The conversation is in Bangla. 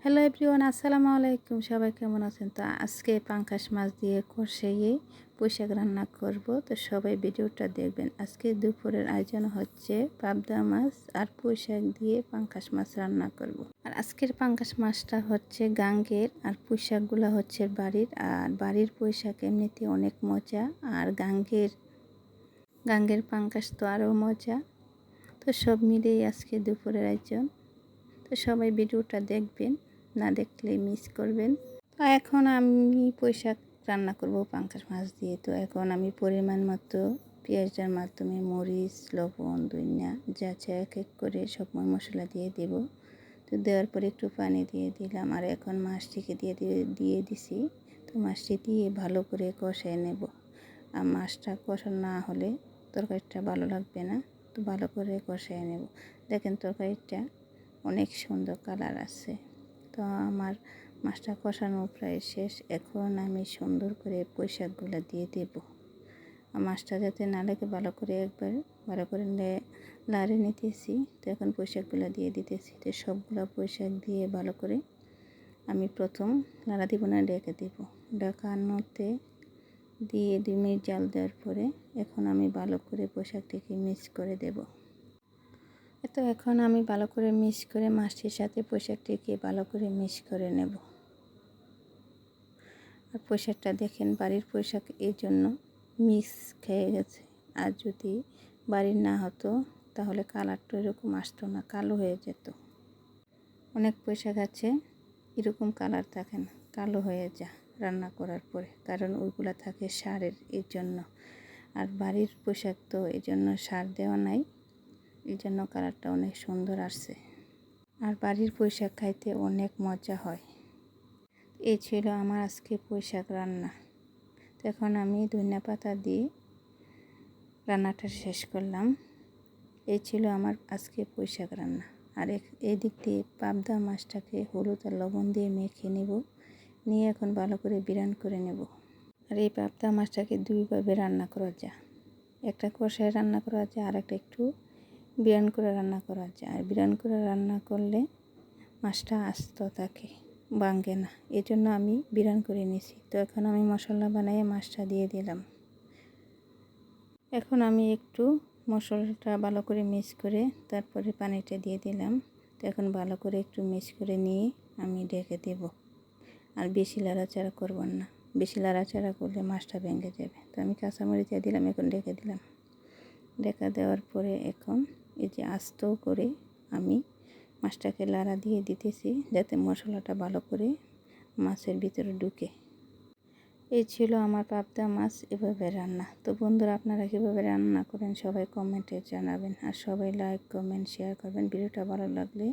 হ্যালো এভরিওয়ান, আসসালামু আলাইকুম। সবাই কেমন আছেন? তো আজকে পাঙ্গাস মাছ দিয়ে কষিয়ে পুঁইশাক রান্না করব। তো সবাই ভিডিওটা দেখবেন। আজকে দুপুরের আয়োজন হচ্ছে পাবদা মাছ আর পুঁইশাক দিয়ে পাঙ্গাস মাছ রান্না করব। আর আজকের পাঙ্গাস মাছটা হচ্ছে গাঙ্গের, আর পুঁইশাকগুলো হচ্ছে বাড়ির। আর বাড়ির পুঁইশাক এমনিতে অনেক মজা, আর গাঙ্গের পাঙ্গাস তো আরও মজা। তো সব মিলিয়ে আজকে দুপুরের আয়োজন। তো সবাই ভিডিওটা দেখবেন, না দেখলে মিস করবেন। তো এখন আমি পুঁইশাক রান্না করব পাঙ্গাস মাছ দিয়ে। তো এখন আমি পরিমাণ মতো পেঁয়াজের মাধ্যমে মরিচ, লবণ, ধনিয়া যা যা এক এক করে সব মশলা দিয়ে দেব। তো দেওয়ার পরে একটু পানি দিয়ে দিলাম, আর এখন মাছটিকে দিয়ে দিছি। তো মাছটি দিয়ে ভালো করে কষিয়ে নেব। আর মাছটা কষা না হলে তরকারিটা ভালো লাগবে না। তো ভালো করে কষিয়ে নেব। দেখেন তরকারিটা অনেক সুন্দর কালার আছে। তো আমার মাছটা কষানো প্রায় শেষ। এখন আমি সুন্দর করে পুঁইশাকগুলো দিয়ে দেব। মাছটা যাতে না লাগে একবার ভালো করে লাড়ে নিতেছি। তো এখন পুঁইশাকগুলো দিয়ে দিতেছি। তো সবগুলো পুঁইশাক দিয়ে ভালো করে আমি প্রথম নাড়া দিব না, ডেকে দেব। ঢাকানোতে দিয়ে 2 মিনিট জাল দেওয়ার পরে এখন আমি ভালো করে পুঁইশাকটিকে মিক্স করে দেব। তো এখন আমি ভালো করে মিক্স করে মাছটির সাথে পুঁইশাকটিকে ভালো করে মিক্স করে নেব। আর পুঁইশাকটা দেখেন বাড়ির পুঁইশাক, এই জন্য মিক্স খেয়ে গেছে। আর যদি বাড়ির না হতো তাহলে কালারটা এরকম আসতো না, কালো হয়ে যেত। অনেক পুঁইশাক আছে এরকম কালার থাকে না, কালো হয়ে যায় রান্না করার পরে, কারণ ওইগুলো থাকে সারের, এই জন্য। আর বাড়ির পুঁইশাক তো এই জন্য সার দেওয়া নাই, এই জন্য কালারটা অনেক সুন্দর আসছে। আর বাড়ির পুঁইশাক খাইতে অনেক মজা হয়। এই ছিল আমার আজকে পুঁইশাক রান্না। তো এখন আমি ধনিয়া পাতা দিয়ে রান্নাটা শেষ করলাম। এই ছিল আমার আজকে পুঁইশাক রান্না। আর এই দিক দিয়ে পাবদা মাছটাকে হলুদ আর লবণ দিয়ে মেখে নেব, নিয়ে এখন ভালো করে বিরান করে নেব। আর এই পাবদা মাছটাকে দুইভাবে রান্না করা যায়। একটা কষায় রান্না করা যায়, আর একটা একটু বিরান করে রান্না করা যায়। আর বিরান করে রান্না করলে মাছটা আস্ত থাকে, ভাঙে না, এই জন্য আমি বিরান করে নিয়েছি। তো এখন আমি মশলা বানিয়ে মাছটা দিয়ে দিলাম। এখন আমি একটু মশলাটা ভালো করে মিক্স করে তারপরে পানিটা দিয়ে দিলাম। তো এখন ভালো করে একটু মিক্স করে নিয়ে আমি ঢেকে দেব। আর বেশি লাড়াচাড়া করব না, বেশি লাড়াচাড়া করলে মাছটা ভেঙে যাবে। তো আমি কাঁচামরিচ দিয়ে দিলাম, এখন ঢেকে দিলাম। ঢেকা দেওয়ার পরে এখন এই যে আস্ত করে আমি মাছটাকে লাড়া দিয়ে দিতেছি, যাতে মশলাটা ভালো করে মাছের ভিতরে ঢুকে। এই ছিল আমার পাবদা মাছ এভাবে রান্না। তো বন্ধুরা, আপনারা কীভাবে রান্না করেন সবাই কমেন্টে জানাবেন। আর সবাই লাইক, কমেন্ট, শেয়ার করবেন। ভিডিওটা ভালো লাগলে